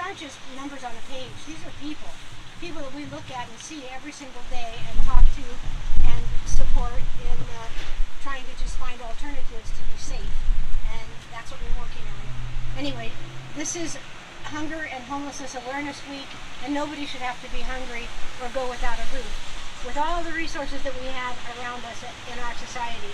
aren't just numbers on a page. These are people that we look at and see every single day and talk to and support in trying to just find alternatives to be safe. And that's what we're working on. Anyway, this is Hunger and Homelessness Awareness Week, and nobody should have to be hungry or go without a roof. With all the resources that we have around us in our society.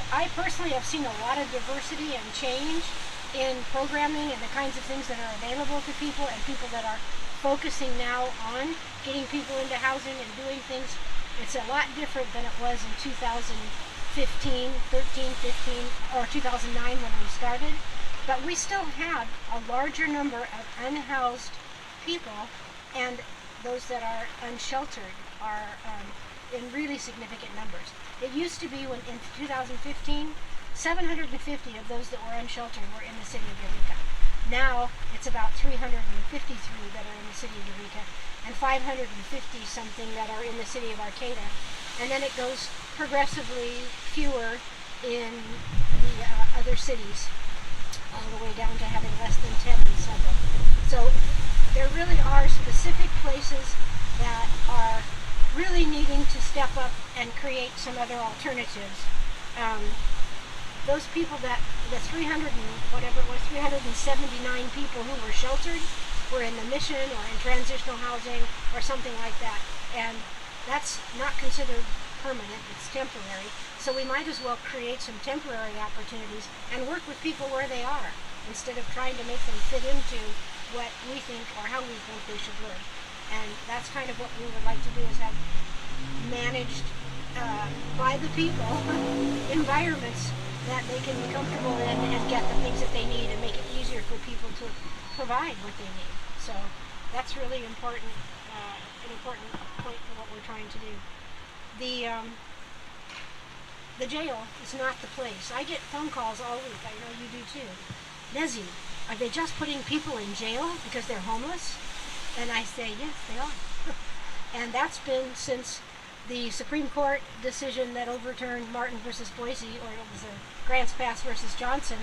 I personally have seen a lot of diversity and change in programming and the kinds of things that are available to people, and people that are focusing now on getting people into housing and doing things. It's a lot different than it was in 2015, or 2009 when we started. But we still have a larger number of unhoused people, and those that are unsheltered are in really significant numbers. It used to be when in 2015, 750 of those that were unsheltered were in the city of Eureka. Now it's about 353 that are in the city of Eureka, and 550 something that are in the city of Arcata. And then it goes progressively fewer in the other cities, all the way down to having less than 10 in several. So there really are specific places that are really needing to step up and create some other alternatives. Those people that, the 379 people who were sheltered were in the mission or in transitional housing or something like that. And that's not considered permanent, it's temporary. So we might as well create some temporary opportunities and work with people where they are, instead of trying to make them fit into what we think or how we think they should live. And that's kind of what we would like to do, is have managed by the people environments that they can be comfortable in and get the things that they need, and make it easier for people to provide what they need. So that's really important, an important point for what we're trying to do. The jail is not the place. I get phone calls all week, I know you do too. Nezzie, are they just putting people in jail because they're homeless? And I say, yes, they are. And that's been since the Supreme Court decision that overturned Martin versus Boise, or it was a Grants Pass versus Johnson,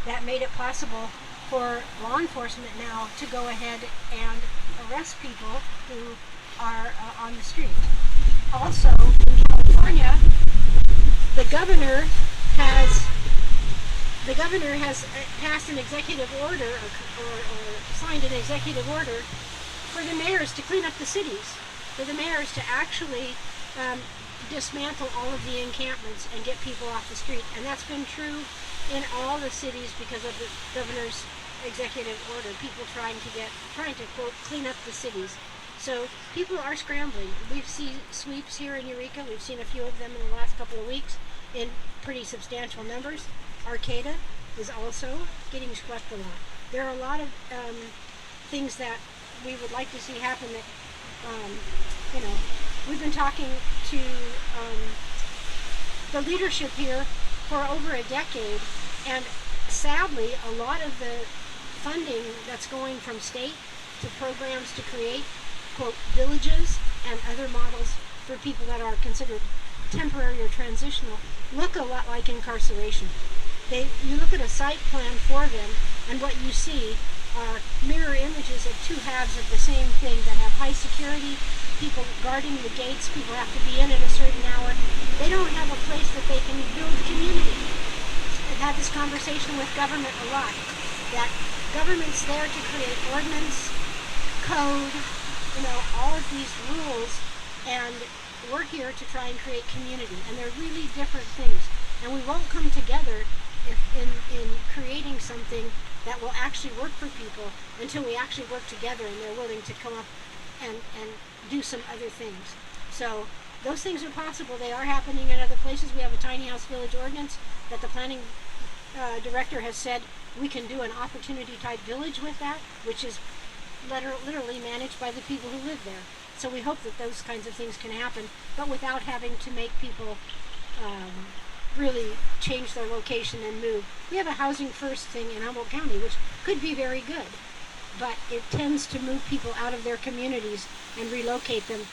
that made it possible for law enforcement now to go ahead and arrest people who are on the street. Also, in California, the governor has passed an executive order, or signed an executive order for the mayors to clean up the cities, for the mayors to actually dismantle all of the encampments and get people off the street. And that's been true in all the cities because of the governor's executive order, people trying to quote, clean up the cities. So people are scrambling. We've seen sweeps here in Eureka. We've seen a few of them in the last couple of weeks in pretty substantial numbers. Arcata is also getting swept a lot. There are a lot of things that we would like to see happen that, we've been talking to the leadership here for over a decade, and sadly, a lot of the funding that's going from state to programs to create, quote, villages and other models for people that are considered temporary or transitional look a lot like incarceration. You look at a site plan for them, and what you see are mirror images of two halves of the same thing that have high security, people guarding the gates, people have to be in at a certain hour. They don't have a place that they can build community. I've had this conversation with government a lot, that government's there to create ordinance, code, all of these rules, and we're here to try and create community. And they're really different things. And we won't come together in creating something that will actually work for people until we actually work together and they're willing to come up and do some other things. So those things are possible. They are happening in other places. We have a tiny house village ordinance that the planning director has said we can do an opportunity type village with that, which is literally managed by the people who live there. So we hope that those kinds of things can happen, but without having to make people really change their location and move. We have a housing first thing in Humboldt County, which could be very good, but it tends to move people out of their communities and relocate them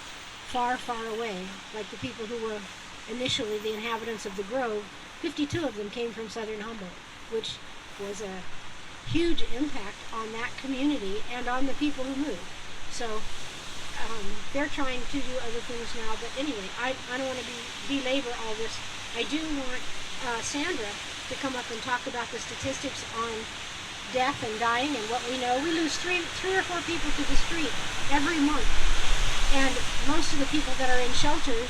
far, far away, like the people who were initially the inhabitants of the Grove. 52 of them came from southern Humboldt, which was a huge impact on that community and on the people who moved. So they're trying to do other things now, but anyway, I don't want to belabor all this. I do want Sandra to come up and talk about the statistics on death and dying and what we know. We lose three or four people to the street every month, and most of the people that are in shelters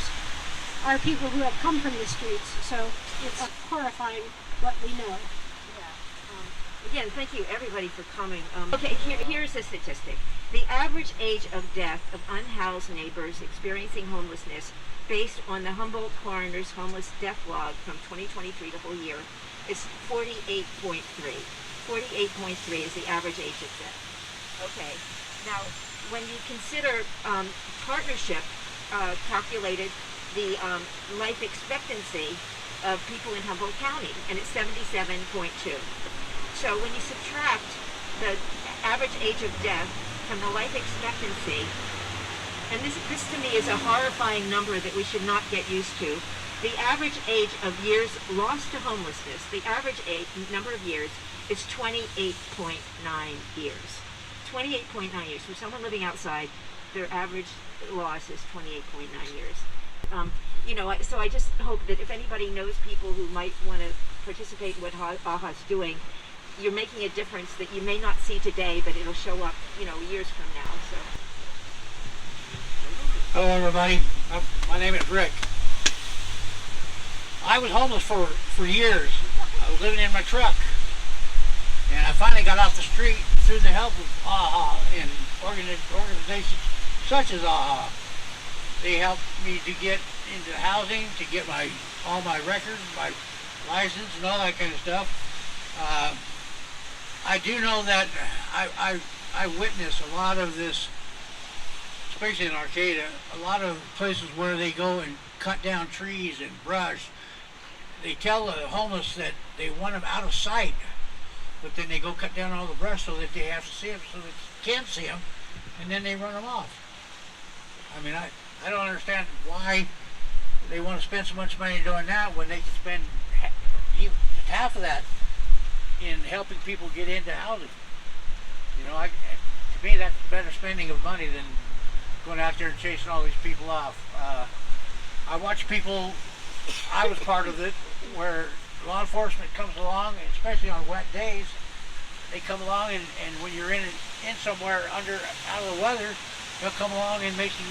are people who have come from the streets, so it's horrifying what we know. Again, thank you everybody for coming. Okay, here's the statistic. The average age of death of unhoused neighbors experiencing homelessness based on the Humboldt Coroner's Homeless Death Log from 2023, the whole year, is 48.3. 48.3 is the average age of death. Okay, now when you consider partnership calculated the life expectancy of people in Humboldt County, and it's 77.2. So when you subtract the average age of death from the life expectancy, and this to me is a horrifying number that we should not get used to, the average age of years lost to homelessness, the average age, number of years, is 28.9 years. 28.9 years. For someone living outside, their average loss is 28.9 years. So I just hope that if anybody knows people who might want to participate in what AHA's doing, you're making a difference that you may not see today, but it'll show up, years from now. So. Hello, everybody. My name is Rick. I was homeless for years. I was living in my truck, and I finally got off the street through the help of AHA and organizations such as AHA. They helped me to get into housing, to get all my records, my license, and all that kind of stuff. I do know that I witness a lot of this, especially in Arcata, a lot of places where they go and cut down trees and brush. They tell the homeless that they want them out of sight, but then they go cut down all the brush so that they have to see them, so that they can't see them, and then they run them off. I mean, I don't understand why they want to spend so much money doing that when they can spend half of that in helping people get into housing. To me, that's better spending of money than going out there and chasing all these people off. I watch people, I was part of it, where law enforcement comes along, especially on wet days. They come along and when you're in somewhere out of the weather, they'll come along and make you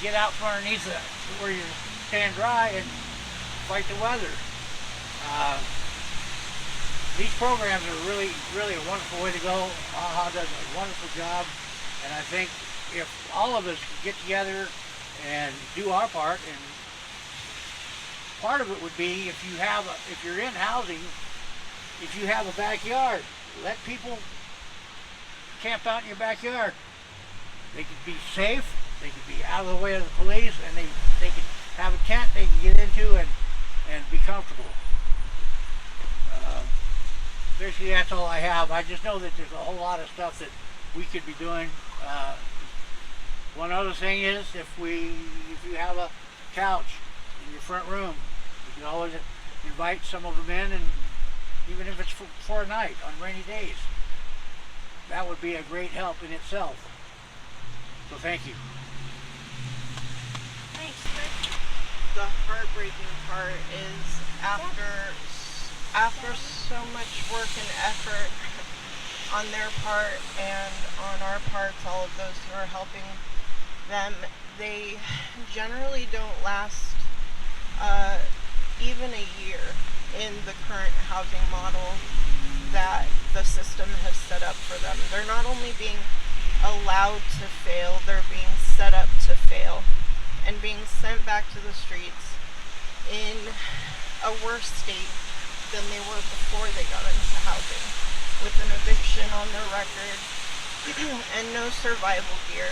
get out from underneath where you stand dry and fight the weather. These programs are really, really a wonderful way to go. AHA does a wonderful job, and I think if all of us could get together and do our part, and part of it would be if you're in housing, if you have a backyard, let people camp out in your backyard. They could be safe, they could be out of the way of the police, and they could have a tent they can get into and be comfortable. Basically, that's all I have. I just know that there's a whole lot of stuff that we could be doing. One other thing is, if you have a couch in your front room, you can always invite some of them in, and even if it's for a night on rainy days, that would be a great help in itself. So thank you. Thanks, Rick. The heartbreaking part is after so much work and effort on their part and on our parts, all of those who are helping them, they generally don't last even a year in the current housing model that the system has set up for them. They're not only being allowed to fail, they're being set up to fail and being sent back to the streets in a worse state than they were before they got into housing, with an eviction on their record and no survival gear.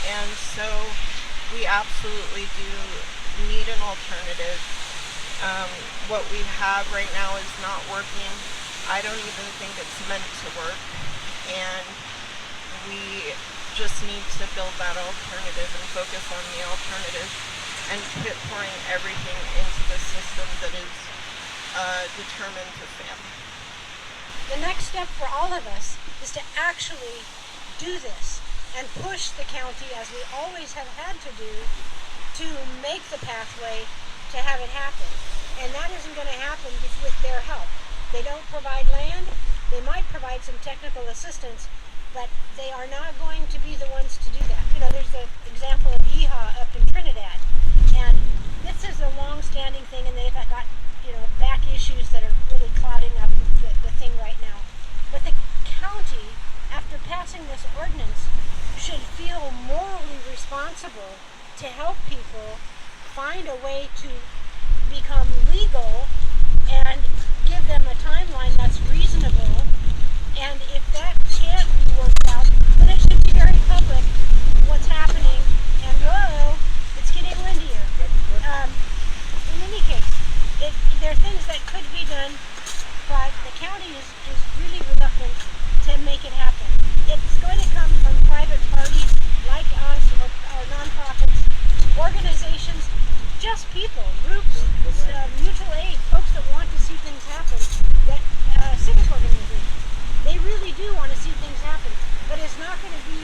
And so we absolutely do need an alternative. What we have right now is not working. I don't even think it's meant to work. And we just need to build that alternative and focus on the alternative and quit pouring everything into the system that is determined to fail. The next step for all of us is to actually do this and push the county, as we always have had to do, to make the pathway to have it happen. And that isn't going to happen with their help. They don't provide land. They might provide some technical assistance, but they are not going to be the ones to do that. You know, there's the example of Yeehaw up in Trinidad, and this is a long-standing thing, and they've got, you know, back issues that are really clouding up the thing right now. But the county, after passing this ordinance, should feel morally responsible to help people find a way to become legal and give them a timeline that's reasonable. And if that can't be worked out, then it should be very public what's happening. And whoa, it's getting windier. In any case, there are things that could be done, but the county is really reluctant to make it happen. It's going to come from private parties like us, or nonprofits, organizations, just people, groups, mutual aid, folks that want to see things happen, that civic organizations. They really do want to see things happen, but it's not going to be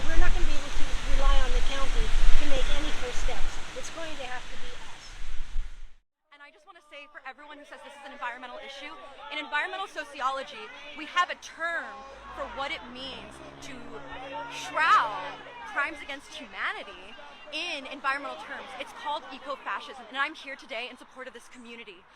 we're not going to be able to rely on the county to make any first steps. It's going to have to be us. And I just want to say, for everyone who says this is an environmental issue, in environmental sociology, we have a term for what it means to shroud crimes against humanity in environmental terms. It's called ecofascism, and I'm here today in support of this community.